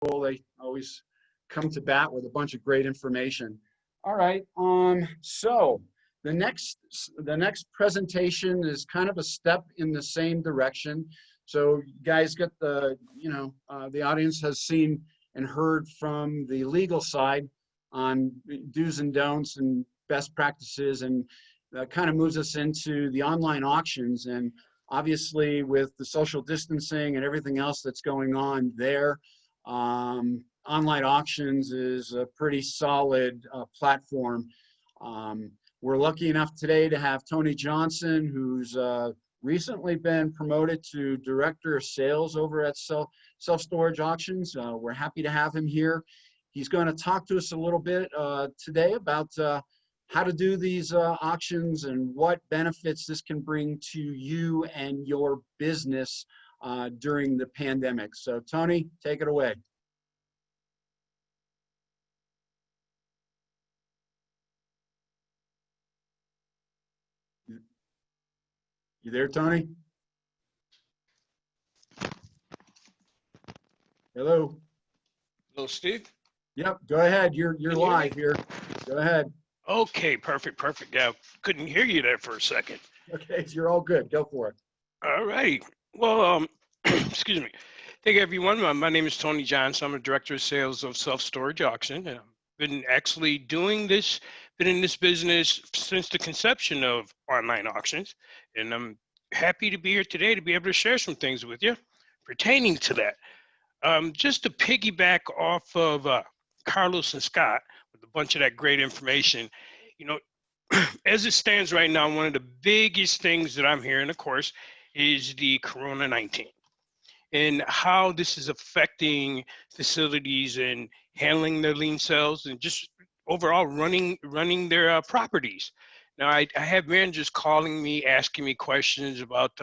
They always come to bat with a bunch of great information. All right. So the next presentation is kind of a step in the same direction. So you guys get the audience has seen and heard from the legal side on do's and don'ts and best practices, and that kind of moves us into the online auctions. And obviously with the social distancing and everything else that's going on there, online auctions is a pretty solid platform. We're lucky enough today to have Tony Johnson, who's recently been promoted to Director of Sales over at Self-Storage Auctions. We're happy to have him here. He's going to talk to us a little bit today about how to do these auctions and what benefits this can bring to you and your business during the pandemic. So Tony, take it away. You there, Tony? Hello. Hello, Steve. Yep, go ahead. You're live here. Go ahead. Okay, perfect. Yeah, couldn't hear you there for a second. Okay, you're all good. Go for it. All right. Well, excuse me. Thank you, everyone. My name is Tony Johnson. I'm a Director of Sales of Self-Storage Auction. I've been actually doing this, been in this business since the conception of online auctions. And I'm happy to be here today to be able to share some things with you pertaining to that. Just to piggyback off of Carlos and Scott with a bunch of that great information, you know, as it stands right now, one of the biggest things that I'm hearing, of course, is the Corona-19 and how this is affecting facilities and handling their lien sales and just overall running their properties. Now, I have managers calling me, asking me questions about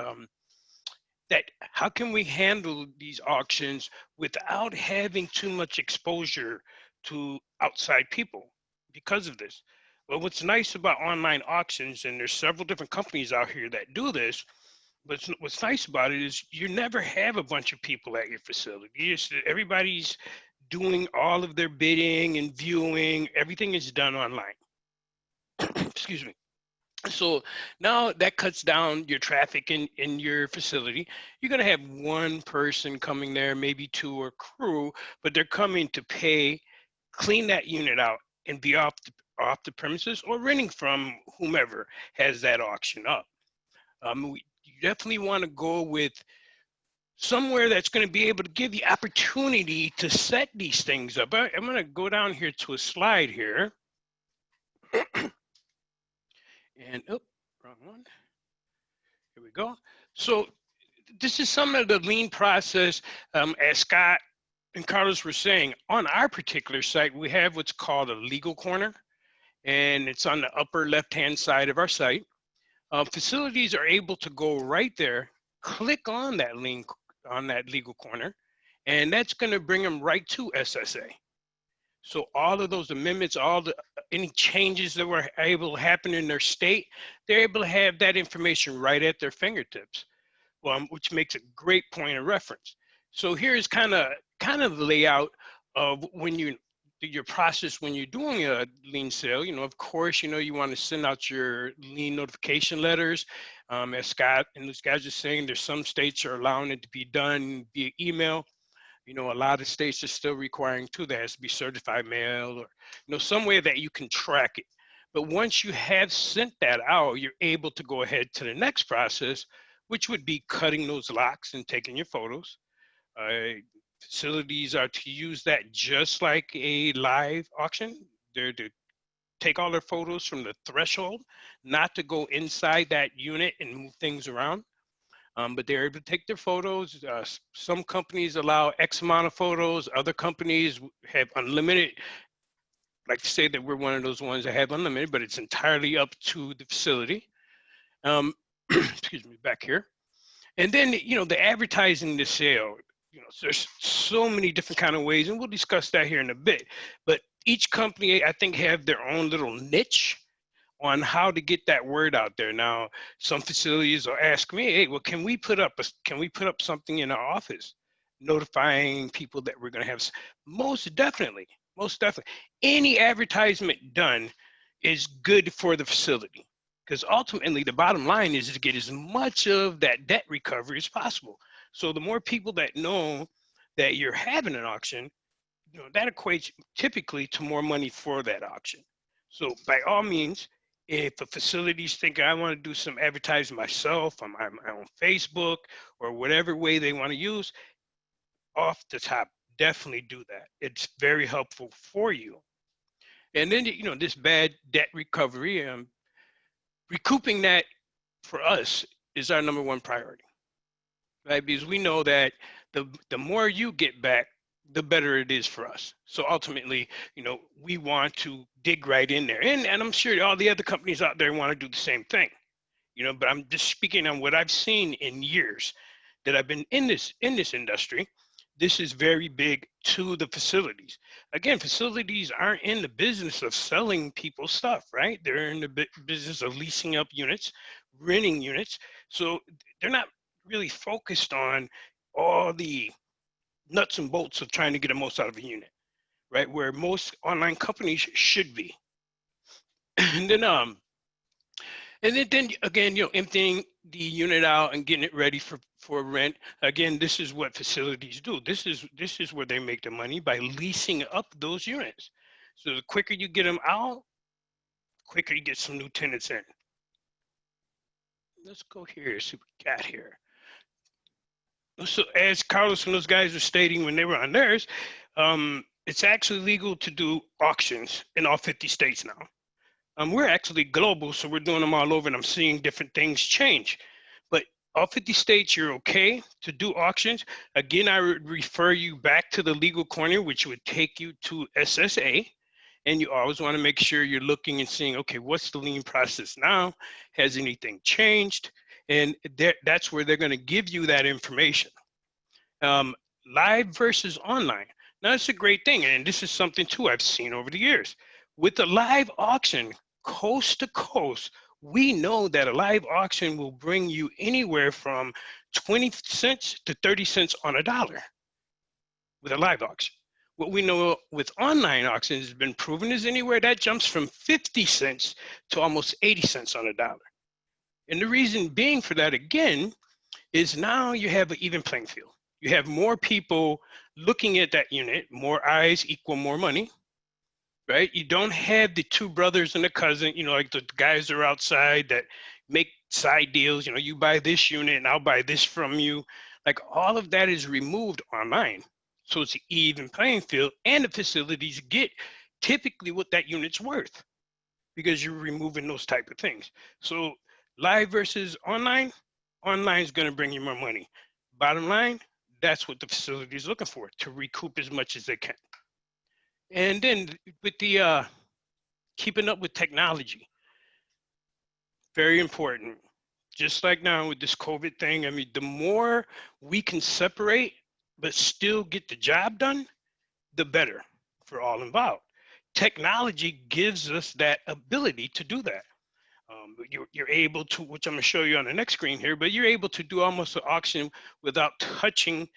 that how can we handle these auctions without having too much exposure to outside people because of this. Well, what's nice about online auctions, and there's several different companies out here that do this, but what's nice about it is you never have a bunch of people at your facility. Everybody's doing all of their bidding and viewing. Everything is done online. Excuse me. So now that cuts down your traffic in your facility. You're going to have one person coming there, maybe two or crew, but they're coming to pay, clean that unit out, and be off the premises or renting from whomever has that auction up. You definitely want to go with somewhere that's going to be able to give you opportunity to set these things up. I'm going to go down here to a slide here. And, oh, wrong one. Here we go. So this is some of the lien process, as Scott and Carlos were saying. On our particular site, we have what's called a legal corner, and it's on the upper left-hand side of our site. Facilities are able to go right there, click on that lien, on that legal corner, and that's going to bring them right to SSA. So all of those amendments, any changes that were able to happen in their state, they're able to have that information right at their fingertips, which makes a great point of reference. So here's kind of the layout of your process when you're doing a lien sale. Of course, you want to send out your lien notification letters. As Scott and those guys are saying, there's some states are allowing it to be done via email. A lot of states are still requiring too, that has to be certified mail or, some way that you can track it. But once you have sent that out, you're able to go ahead to the next process, which would be cutting those locks and taking your photos. Facilities are to use that just like a live auction. They're to take all their photos from the threshold, not to go inside that unit and move things around. But they're able to take their photos. Some companies allow X amount of photos. Other companies have unlimited. I like to say that we're one of those ones that have unlimited, but it's entirely up to the facility. Excuse me, back here. And then, the advertising the sale, there's so many different kind of ways, and we'll discuss that here in a bit. But each company, I think, have their own little niche on how to get that word out there. Now, some facilities will ask me, hey, well, can we put up something in our office? notifying people that we're going to have. Most definitely, any advertisement done is good for the facility, because ultimately the bottom line is to get as much of that debt recovery as possible. So the more people that know that you're having an auction, that equates typically to more money for that auction. So by all means, if a facility's thinking, I want to do some advertising myself on my own Facebook or whatever way they want to use, off the top, definitely do that. It's very helpful for you. And then, this bad debt recovery, recouping that for us is our number one priority, right? Because we know that the more you get back, the better it is for us. So ultimately, we want to dig right in there. And I'm sure all the other companies out there want to do the same thing, but I'm just speaking on what I've seen in years that I've been in this industry. This is very big to the facilities. Again, facilities aren't in the business of selling people stuff, right? They're in the business of leasing up units, renting units. So they're not really focused on all the nuts and bolts of trying to get the most out of a unit, right? Where most online companies should be. And then again, emptying the unit out and getting it ready for rent. Again, this is what facilities do. This is where they make the money, by leasing up those units. So the quicker you get them out, quicker you get some new tenants in. Let's go here, see what we got here. So as Carlos and those guys were stating when they were on theirs, it's actually legal to do auctions in all 50 states now. We're actually global, so we're doing them all over, and I'm seeing different things change. But all 50 states, you're okay to do auctions. Again, I would refer you back to the legal corner, which would take you to SSA. And you always want to make sure you're looking and seeing, okay, what's the lien process now? Has anything changed? And that's where they're going to give you that information. Live versus online. Now, that's a great thing. And this is something, too, I've seen over the years. With the live auction, coast to coast, we know that a live auction will bring you anywhere from 20 cents to 30 cents on a dollar with a live auction. What we know with online auctions has been proven is anywhere that jumps from 50 cents to almost 80 cents on a dollar. And the reason being for that, again, is now you have an even playing field. You have more people looking at that unit, more eyes equal more money. Right? You don't have the two brothers and a cousin, like the guys are outside that make side deals, you buy this unit and I'll buy this from you. Like, all of that is removed online. So it's an even playing field, and the facilities get typically what that unit's worth, because you're removing those type of things. So live versus online is going to bring you more money. Bottom line, that's what the facility is looking for, to recoup as much as they can. And then with the keeping up with technology, very important. Just like now with this COVID thing, I mean, the more we can separate but still get the job done, the better for all involved. Technology gives us that ability to do that. You're able to, which I'm going to show you on the next screen here, but you're able to do almost an auction without touching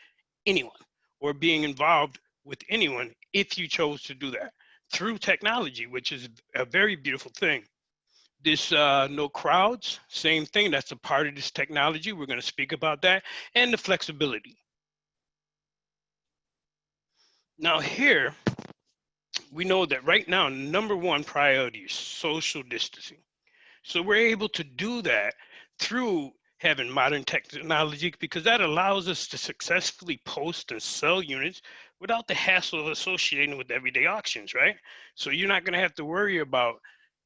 anyone or being involved with anyone, if you chose to do that through technology, which is a very beautiful thing. This no crowds, same thing. That's a part of this technology. We're going to speak about that, and the flexibility. Now here, we know that right now, number one priority is social distancing. So we're able to do that through having modern technology, because that allows us to successfully post and sell units without the hassle associated with everyday auctions, right? So you're not going to have to worry about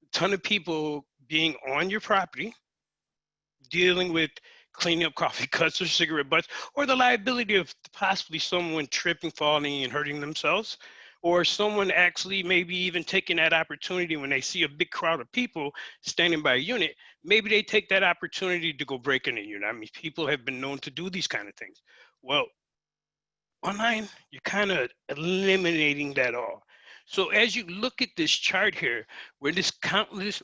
a ton of people being on your property, dealing with cleaning up coffee cups or cigarette butts, or the liability of possibly someone tripping, falling, and hurting themselves, or someone actually maybe even taking that opportunity when they see a big crowd of people standing by a unit. Maybe they take that opportunity to go break in a unit. I mean, people have been known to do these kind of things. Well, online, you're kind of eliminating that all. So as you look at this chart here, where this contactless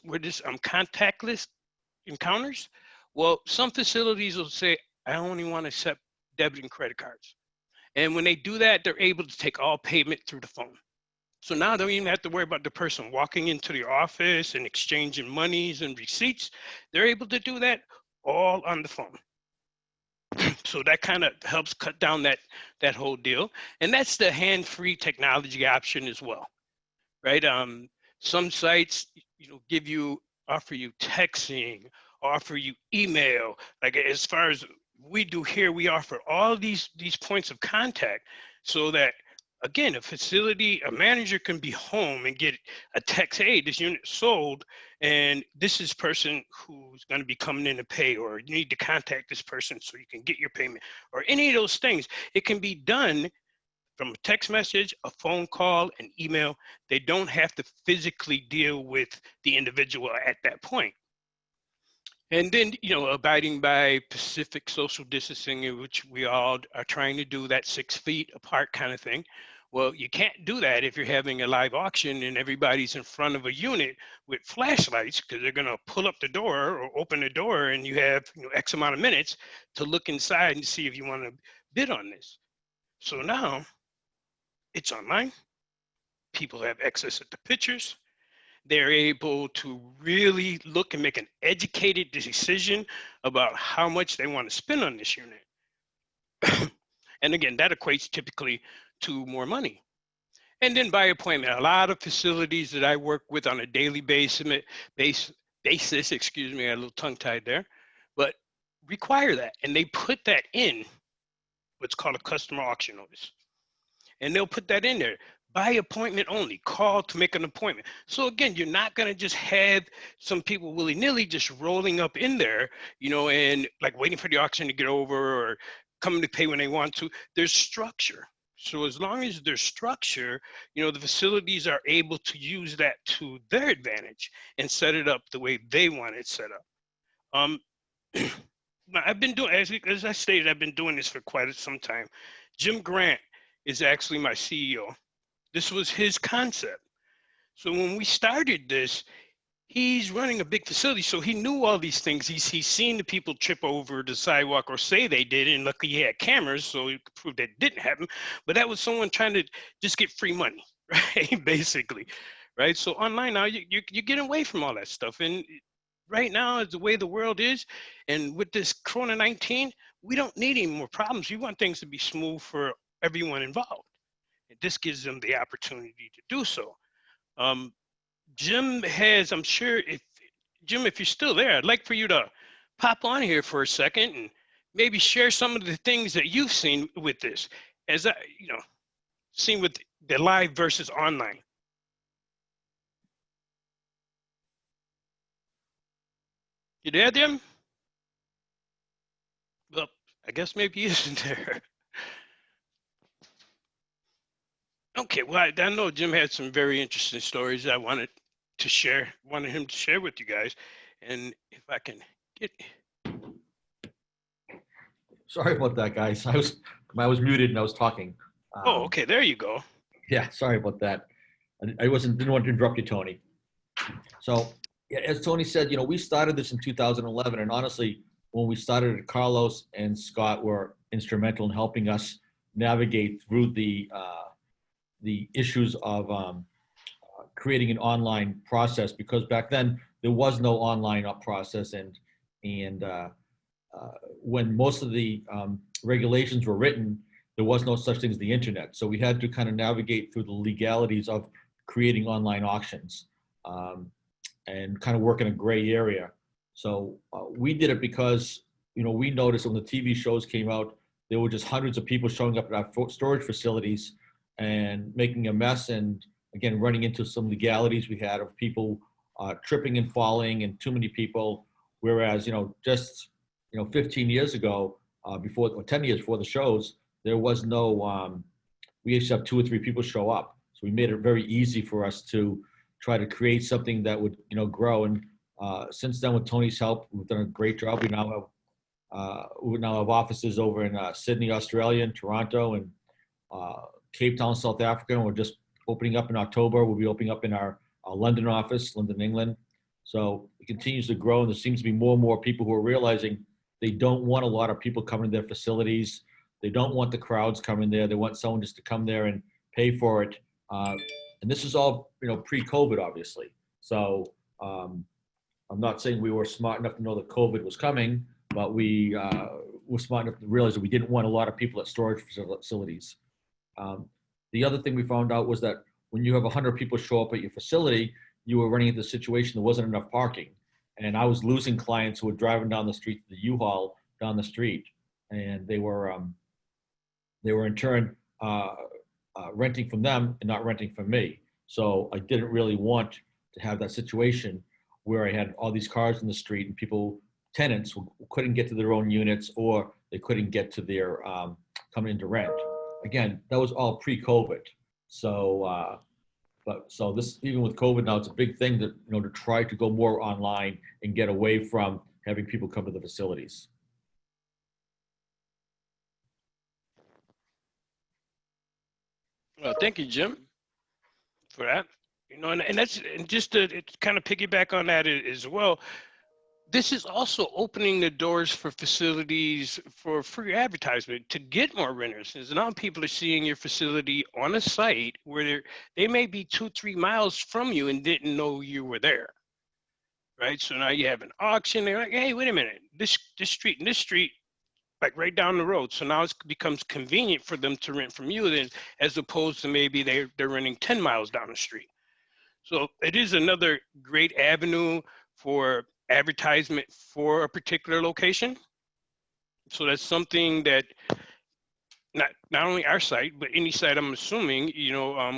encounters, well, some facilities will say, I only want to accept debit and credit cards. And when they do that, they're able to take all payment through the phone. So now they don't even have to worry about the person walking into the office and exchanging monies and receipts. They're able to do that all on the phone. So that kind of helps cut down that whole deal. And that's the hand-free technology option as well, right? Some sites, give you, offer you texting, offer you email. Like as far as we do here, we offer all these points of contact so that, again, a manager can be home and get a text, hey, this unit sold, and this is person who's going to be coming in to pay, or you need to contact this person so you can get your payment, or any of those things. It can be done from a text message, a phone call, an email. They don't have to physically deal with the individual at that point. And then, abiding by Pacific social distancing, in which we all are trying to do, that 6 feet apart kind of thing. Well, you can't do that if you're having a live auction and everybody's in front of a unit with flashlights, because they're going to pull up the door or open the door, and you have X amount of minutes to look inside and see if you want to bid on this. So now it's online. People have access to the pictures. They're able to really look and make an educated decision about how much they want to spend on this unit. And again, that equates typically to more money. And then by appointment, a lot of facilities that I work with on a daily basis, excuse me, I got a little tongue tied there, but require that. And they put that in what's called a customer auction notice. And they'll put that in there. By appointment only, call to make an appointment. So again, you're not gonna just have some people willy-nilly just rolling up in there, and like waiting for the auction to get over or coming to pay when they want to. There's structure. So as long as there's structure, the facilities are able to use that to their advantage and set it up the way they want it set up. I've been doing, as I stated, I've been doing this for quite some time. Jim Grant is actually my CEO. This was his concept. So when we started this, he's running a big facility, so he knew all these things. He's seen the people trip over the sidewalk or say they did, and luckily he had cameras, so he could prove that it didn't happen. But that was someone trying to just get free money, right? Basically, right? So online now, you get away from all that stuff. And right now, the way the world is, and with this Corona-19, we don't need any more problems. We want things to be smooth for everyone involved. This gives them the opportunity to do so. Jim has, I'm sure, Jim, if you're still there, I'd like for you to pop on here for a second and maybe share some of the things that you've seen with this, as I, seen with the live versus online. You there, Jim? Well, I guess maybe he isn't there. Okay, well, I know Jim had some very interesting stories I wanted him to share with you guys. And if I can get. Sorry about that, guys. I was muted and I was talking. Oh, okay, there you go. Yeah, sorry about that. I didn't want to interrupt you, Tony. So, yeah, as Tony said, we started this in 2011, and honestly, when we started it, Carlos and Scott were instrumental in helping us navigate through the issues of creating an online process, because back then there was no online process, and when most of the regulations were written, there was no such thing as the internet. So we had to kind of navigate through the legalities of creating online auctions and kind of work in a gray area. So we did it because, we noticed when the TV shows came out, there were just hundreds of people showing up at our storage facilities and making a mess, and again, running into some legalities we had of people tripping and falling, and too many people. Whereas, just 15 years ago, or 10 years before the shows, there was no, we used to have 2 or 3 people show up. So we made it very easy for us to try to create something that would, grow. And since then, with Tony's help, we've done a great job. We now have offices over in Sydney, Australia, and Toronto, and Cape Town, South Africa. And we're just opening up in October. We'll be opening up in our London office, London, England. So it continues to grow, and there seems to be more and more people who are realizing they don't want a lot of people coming to their facilities. They don't want the crowds coming there. They want someone just to come there and pay for it. And this is all, pre-COVID, obviously. So I'm not saying we were smart enough to know that COVID was coming, but we were smart enough to realize that we didn't want a lot of people at storage facilities. The other thing we found out was that when you have 100 people show up at your facility, you were running into the situation there wasn't enough parking. And I was losing clients who were driving down the street to the U-Haul down the street. And they were in turn renting from them and not renting from me. So I didn't really want to have that situation where I had all these cars in the street and tenants who couldn't get to their own units, or they couldn't get to their coming in to rent. Again, that was all pre-COVID. So, so this, even with COVID now, it's a big thing that, to try to go more online and get away from having people come to the facilities. Well, thank you, Jim, for that. And that's, and just to kind of piggyback on that as well, this is also opening the doors for facilities for free advertisement to get more renters. Because now people are seeing your facility on a site where they may be 2-3 miles from you and didn't know you were there, right? So now you have an auction. They're like, hey, wait a minute, this street and this street, like right down the road. So now it becomes convenient for them to rent from you, then, as opposed to maybe they're renting 10 miles down the street. So it is another great avenue for advertisement for a particular location. So that's something that not only our site, but any site, I'm assuming,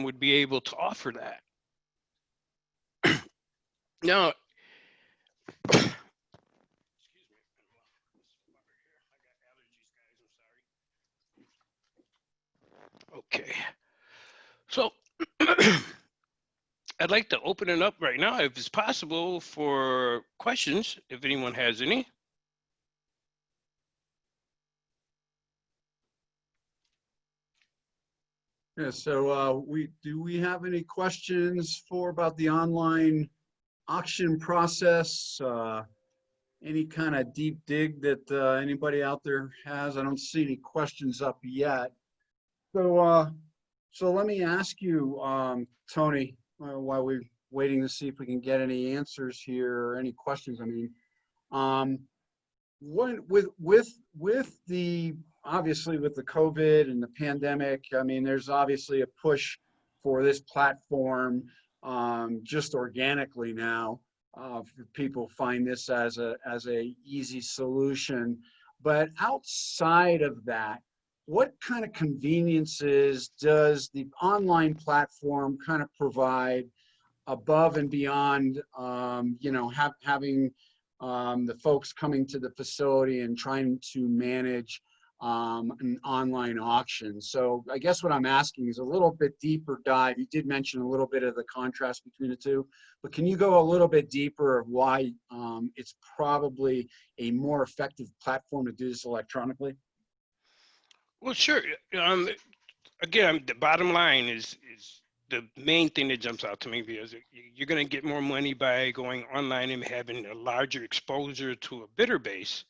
would be able to offer that. Now, okay. So I'd like to open it up right now, if it's possible, for questions, if anyone has any. Yeah, so do we have any questions about the online auction process? Any kind of deep dig that anybody out there has? I don't see any questions up yet. So let me ask you, Tony, while we're waiting to see if we can get any answers here or any questions. I mean, with the, obviously with the COVID and the pandemic, I mean, there's obviously a push for this platform just organically now. People find this as a easy solution. But outside of that, what kind of conveniences does the online platform kind of provide above and beyond, having the folks coming to the facility and trying to manage an online auction? So I guess what I'm asking is a little bit deeper dive. You did mention a little bit of the contrast between the two, but can you go a little bit deeper of why it's probably a more effective platform to do this electronically? Well, sure. Again, the bottom line is the main thing that jumps out to me, because you're going to get more money by going online and having a larger exposure to a bidder base.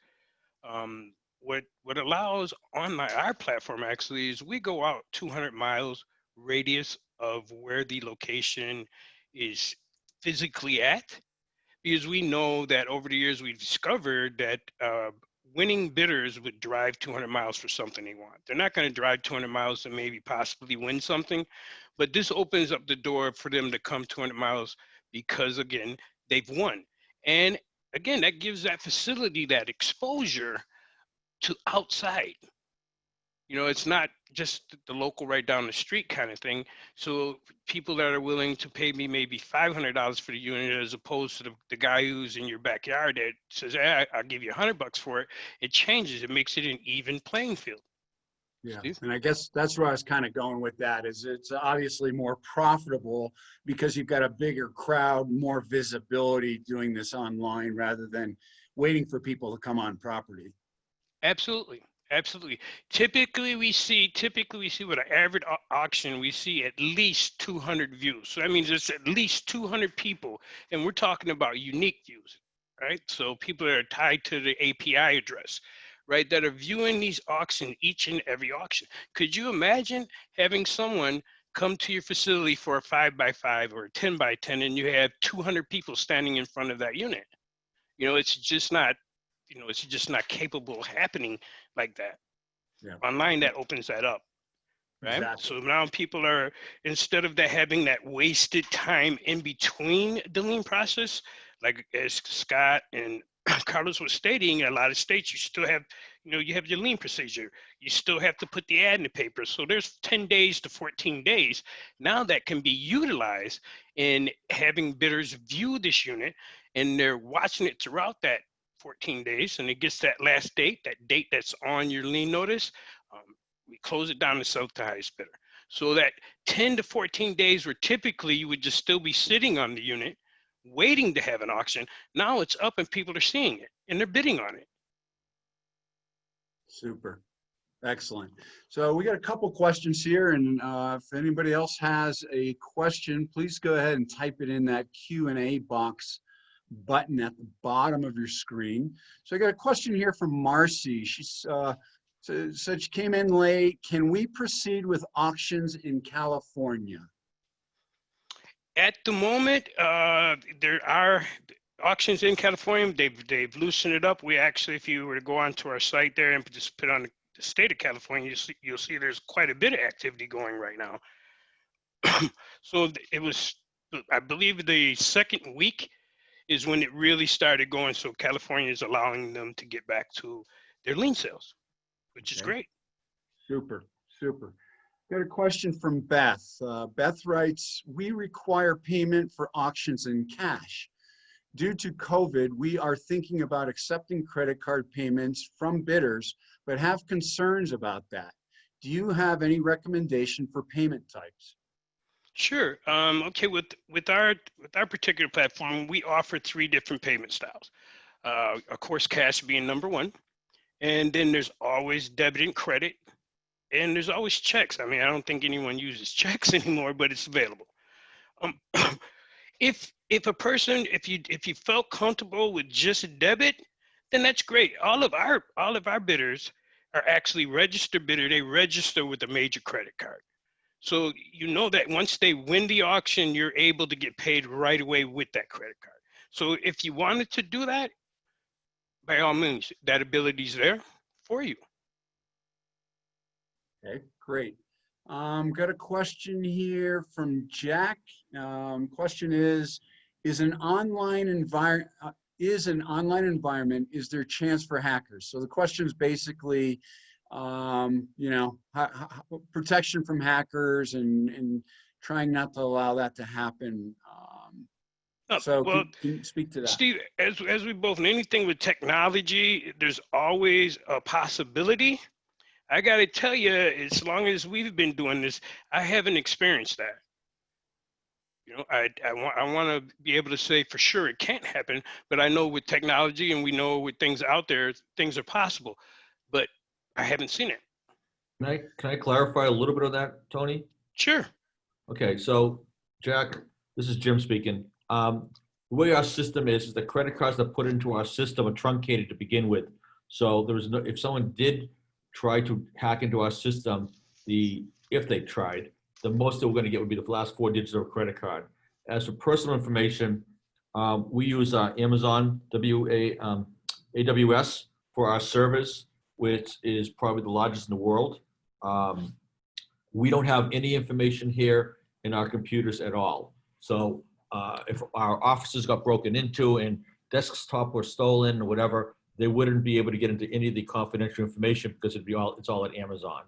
What allows online, our platform actually, is we go out 200 miles radius of where the location is physically at, because we know that over the years we've discovered that winning bidders would drive 200 miles for something they want. They're not going to drive 200 miles to maybe possibly win something, but this opens up the door for them to come 200 miles because, again, they've won. And again, that gives that facility that exposure to outside. It's not just the local right down the street kind of thing. So people that are willing to pay me maybe $500 for the unit, as opposed to the guy who's in your backyard that says, hey, I'll give you $100 for it. It changes. It makes it an even playing field. Yeah, Steve? and I guess that's where I was kind of going with that, is it's obviously more profitable because you've got a bigger crowd, more visibility doing this online rather than waiting for people to come on property. Absolutely. Absolutely. Typically we see with an average auction, we see at least 200 views. So that means it's at least 200 people, and we're talking about unique views, right? So people that are tied to the API address, right, that are viewing these auctions, each and every auction. Could you imagine having someone come to your facility for a 5x5 or a 10x10 and you have 200 people standing in front of that unit? It's just not, it's just not capable of happening like that. Yeah. Online, that opens that up, right? Exactly. So now people are, instead of having that wasted time in between the lien process, like as Scott and Carlos was stating, in a lot of states, you still have, you have your lien procedure. You still have to put the ad in the paper. So there's 10 days to 14 days. Now that can be utilized in having bidders view this unit, and they're watching it throughout that 14 days, and it gets that last date, that date that's on your lien notice. We close it down to sell to highest bidder. So that 10 to 14 days where typically you would just still be sitting on the unit, waiting to have an auction. Now it's up and people are seeing it and they're bidding on it. Super. Excellent. So we got a couple questions here, and if anybody else has a question, please go ahead and type it in that Q&A box button at the bottom of your screen. So I got a question here from Marcy. She's said she came in late. Can we proceed with auctions in California? At the moment, there are auctions in California. They've loosened it up. We actually, if you were to go onto our site there and just put on the state of California, you'll see there's quite a bit of activity going right now. So it was, I believe, the second week is when it really started going. So California is allowing them to get back to their lien sales, which is great. Super, super. Got a question from Beth. Beth writes, we require payment for auctions in cash. Due to COVID, we are thinking about accepting credit card payments from bidders, but have concerns about that. Do you have any recommendation for payment types? Sure. Okay. With our particular platform, we offer 3 different payment styles. Of course, cash being number 1, and then there's always debit and credit, and there's always checks. I mean, I don't think anyone uses checks anymore, but it's available. If a person, if you felt comfortable with just debit, then that's great. All of our bidders are actually registered bidder. They register with a major credit card. So you know that once they win the auction, you're able to get paid right away with that credit card. So if you wanted to do that, by all means, that ability is there for you. Okay, great. Got a question here from Jack. Question is an online environment, is there chance for hackers? So the question is basically, protection from hackers and trying not to allow that to happen. So well, can you speak to that? Steve, as we both know, anything with technology, there's always a possibility. I got to tell you, as long as we've been doing this, I haven't experienced that. I want to be able to say for sure it can't happen, but I know with technology and we know with things out there, things are possible, but I haven't seen it. Can I clarify a little bit of that, Tony? Sure. Okay, so Jack, this is Jim speaking. The way our system is the credit cards that put into our system are truncated to begin with. So there was no, if someone did try to hack into our system, if they tried, the most they were going to get would be the last 4 digits of a credit card. As for personal information, we use Amazon AWS for our servers, which is probably the largest in the world. We don't have any information here in our computers at all. So if our offices got broken into and desktop were stolen or whatever, they wouldn't be able to get into any of the confidential information because it's all at Amazon.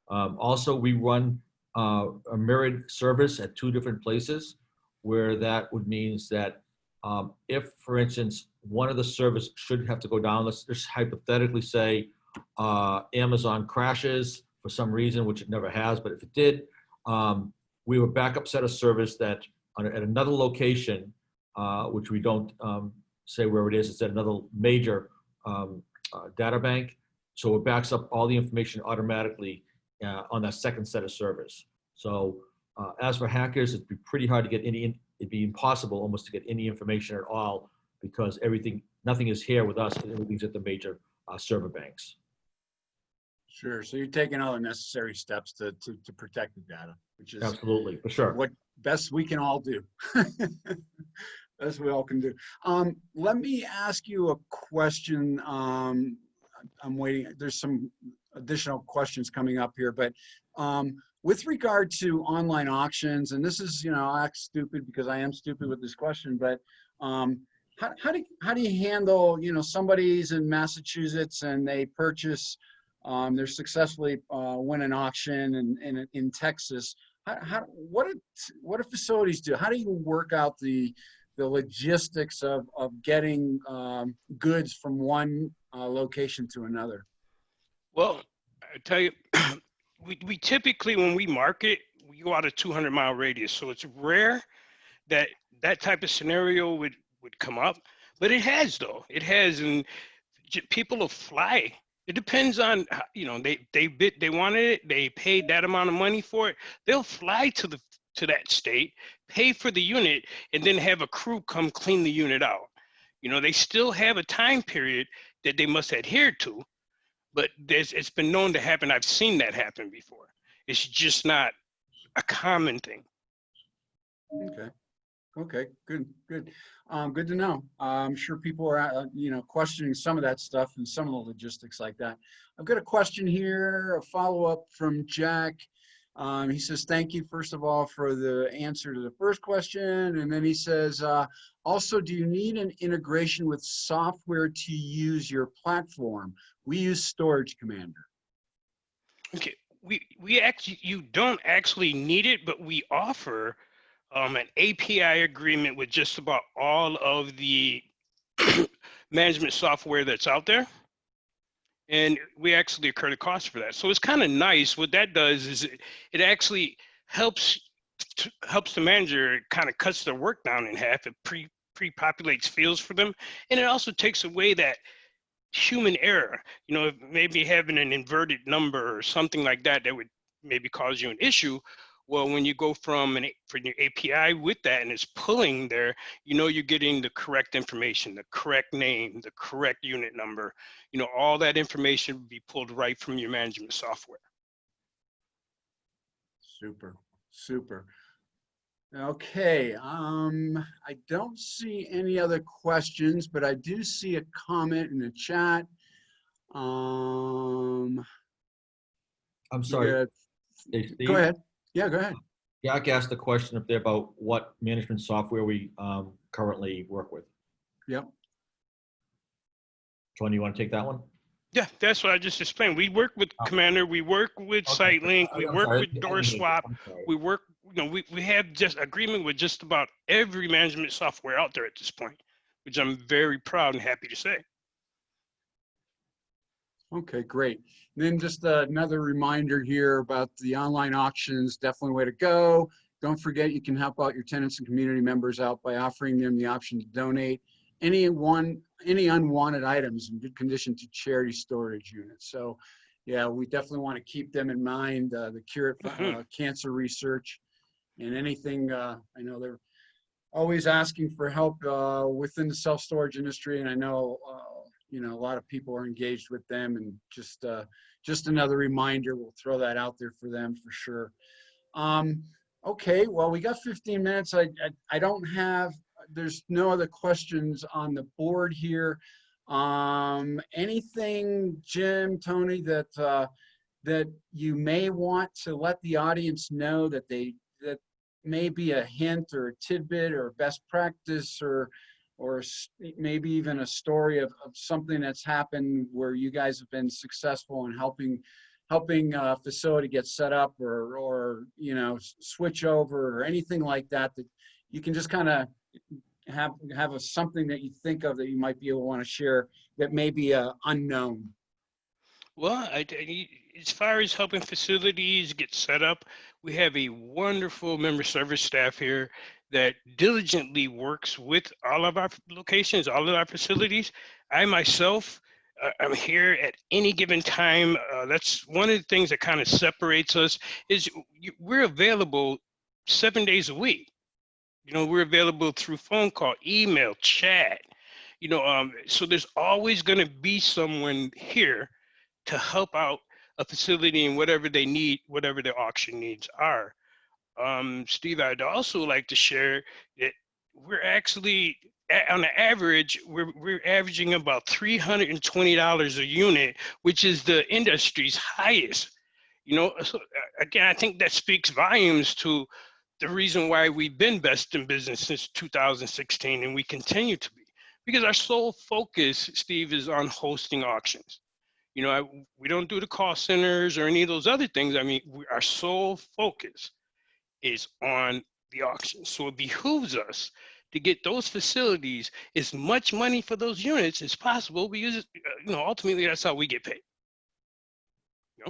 Also, we run a mirrored service at 2 different places, where that would means that if, for instance, one of the servers should have to go down, let's just hypothetically say Amazon crashes for some reason, which it never has, but if it did, we have a backup set of servers that at another location, which we don't say where it is, it's at another major data bank. So it backs up all the information automatically on that second set of servers. So as for hackers, it'd be pretty hard to get it'd be impossible almost to get any information at all, because nothing is here with us, everything's at the major server banks. Sure. So you're taking all the necessary steps to protect the data, which is Absolutely, for sure. what best we can all do. Best we all can do. Let me ask you a question. I'm waiting. There's some additional questions coming up here, but with regard to online auctions, and this is, I act stupid because I am stupid with this question, but how do you handle, somebody's in Massachusetts and they purchase, they're successfully win an auction in Texas. What do facilities do? How do you work out the logistics of getting goods from one location to another? Well, I tell you, we typically, when we market, we go out a 200-mile radius. So it's rare that that type of scenario would come up, but it has, though. It has, and people will fly. It depends on, they wanted it, they paid that amount of money for it. They'll fly to that state, pay for the unit, and then have a crew come clean the unit out. They still have a time period that they must adhere to, but it's been known to happen. I've seen that happen before. It's just not a common thing. Okay, good. Good to know. I'm sure people are, questioning some of that stuff and some of the logistics like that. I've got a question here, a follow-up from Jack. He says, thank you, first of all, for the answer to the first question. And then he says, also, do you need an integration with software to use your platform? We use Storage Commander. Okay, we actually, you don't actually need it, but we offer an API agreement with just about all of the management software that's out there. And we actually incur the cost for that. So it's kind of nice. What that does is it actually helps the manager. It kind of cuts their work down in half. It pre-populates fields for them. And it also takes away that human error. Maybe having an inverted number or something like that would maybe cause you an issue. Well, when you go from your API with that and it's pulling there, you're getting the correct information, the correct name, the correct unit number. All that information will be pulled right from your management software. Super. Okay, I don't see any other questions, but I do see a comment in the chat. I'm sorry. Hey, Steve? Go ahead. Yeah, go ahead. Jack asked a question up there about what management software we currently work with. Yep. Tony, you want to take that one? Yeah, that's what I just explained. We work with Commander, we work with SiteLink, we work with DoorSwap, we work, we have just agreement with just about every management software out there at this point, which I'm very proud and happy to say. Okay, great. And then just another reminder here about the online auctions, definitely way to go. Don't forget, you can help out your tenants and community members out by offering them the option to donate any unwanted items in good condition to charity storage units. So yeah, we definitely want to keep them in mind, the Curate Cancer Research and anything. I know they're always asking for help within the self-storage industry, and I know a lot of people are engaged with them, and just another reminder, we'll throw that out there for them for sure. Okay, well, we got 15 minutes. I don't have, there's no other questions on the board here. Anything, Jim, Tony, that you may want to let the audience know that may be a hint or a tidbit or best practice or maybe even a story of something that's happened where you guys have been successful in helping a facility get set up or switch over or anything like that, that you can just kind of have something that you think of that you might be able to want to share that may be unknown. Well, as far as helping facilities get set up, we have a wonderful member service staff here that diligently works with all of our locations, all of our facilities. I myself, I'm here at any given time. That's one of the things that kind of separates us is we're available 7 days a week. We're available through phone call, email, chat. So there's always going to be someone here to help out a facility in whatever they need, whatever their auction needs are. Steve, I'd also like to share that we're actually, on the average, we're averaging about $320 a unit, which is the industry's highest. So again, I think that speaks volumes to the reason why we've been best in business since 2016, and we continue to be, because our sole focus, Steve, is on hosting auctions. We don't do the call centers or any of those other things. I mean, our sole focus is on the auction. So it behooves us to get those facilities as much money for those units as possible, because ultimately that's how we get paid.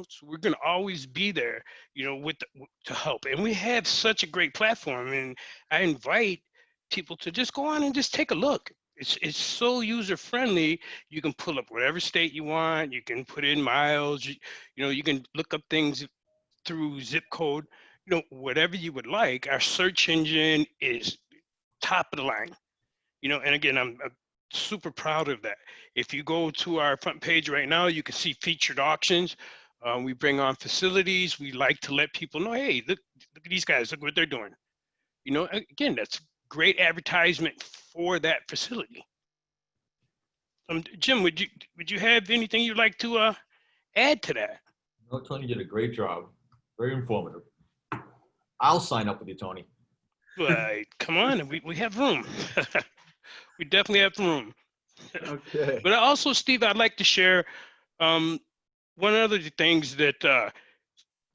So we're going to always be there, to help. And we have such a great platform, and I invite people to just go on and just take a look. It's so user friendly. You can pull up whatever state you want. You can put in miles. You can look up things through zip code. Whatever you would like. Our search engine is top of the line. And again, I'm super proud of that. If you go to our front page right now, you can see featured auctions. We bring on facilities. We like to let people know, hey, look at these guys, look what they're doing. Again, that's great advertisement for that facility. Jim, would you have anything you'd like to add to that? No, Tony did a great job. Very informative. I'll sign up with you, Tony. Come on, we have room. We definitely have room. Okay. But also, Steve, I'd like to share one other things that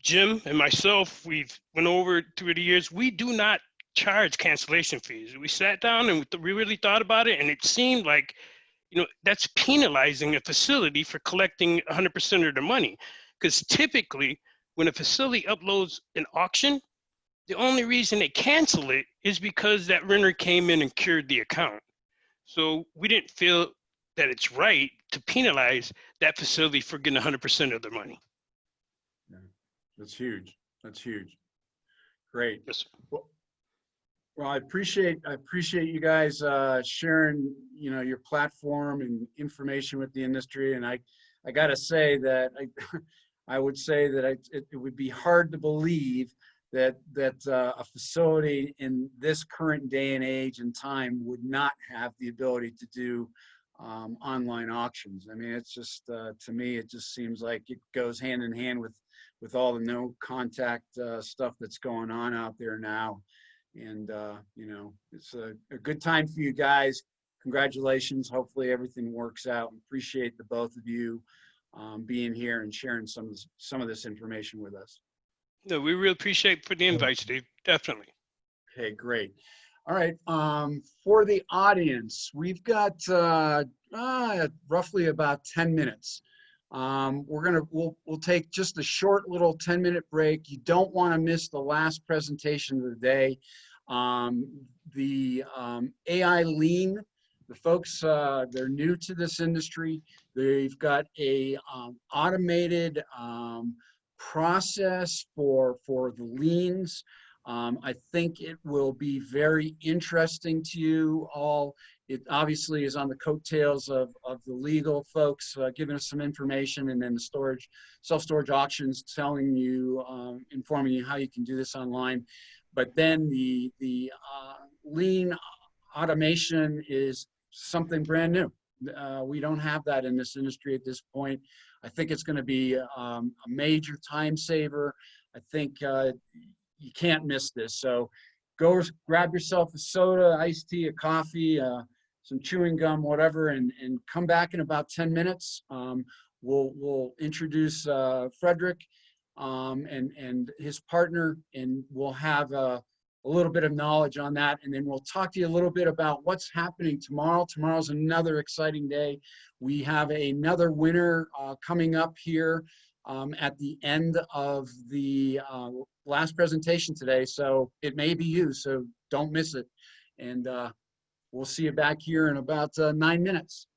Jim and myself, we've went over through the years. We do not charge cancellation fees. We sat down and we really thought about it, and it seemed like, that's penalizing a facility for collecting 100% of their money. Because typically, when a facility uploads an auction, the only reason they cancel it is because that renter came in and cured the account. So we didn't feel that it's right to penalize that facility for getting 100% of their money. Yeah, that's huge. That's huge. Great. Yes. Well, I appreciate you guys sharing, your platform and information with the industry. And I got to say that I would say that it would be hard to believe that a facility in this current day and age and time would not have the ability to do online auctions. I mean, it's just to me, it just seems like it goes hand in hand with all the no contact stuff that's going on out there now. And it's a good time for you guys. Congratulations. Hopefully everything works out. Appreciate the both of you being here and sharing some of this information with us. No, we really appreciate for the invite, Steve. Definitely. Okay, great. All right. For the audience, we've got roughly about 10 minutes. We'll take just a short little 10-minute break. You don't want to miss the last presentation of the day. The AI Lean, the folks, they're new to this industry. They've got a automated process for the liens. I think it will be very interesting to you all. It obviously is on the coattails of the legal folks giving us some information, and then the self-storage auctions telling you, informing you how you can do this online. But then the lien automation is something brand new. We don't have that in this industry at this point. I think it's going to be a major time saver. I think you can't miss this. So go grab yourself a soda, iced tea, a coffee, some chewing gum, whatever, and come back in about 10 minutes. We'll introduce Frederick and his partner, and we'll have a little bit of knowledge on that. And then we'll talk to you a little bit about what's happening tomorrow. Tomorrow's another exciting day. We have another winner coming up here at the end of the last presentation today. So it may be you, so don't miss it. And we'll see you back here in about 9 minutes.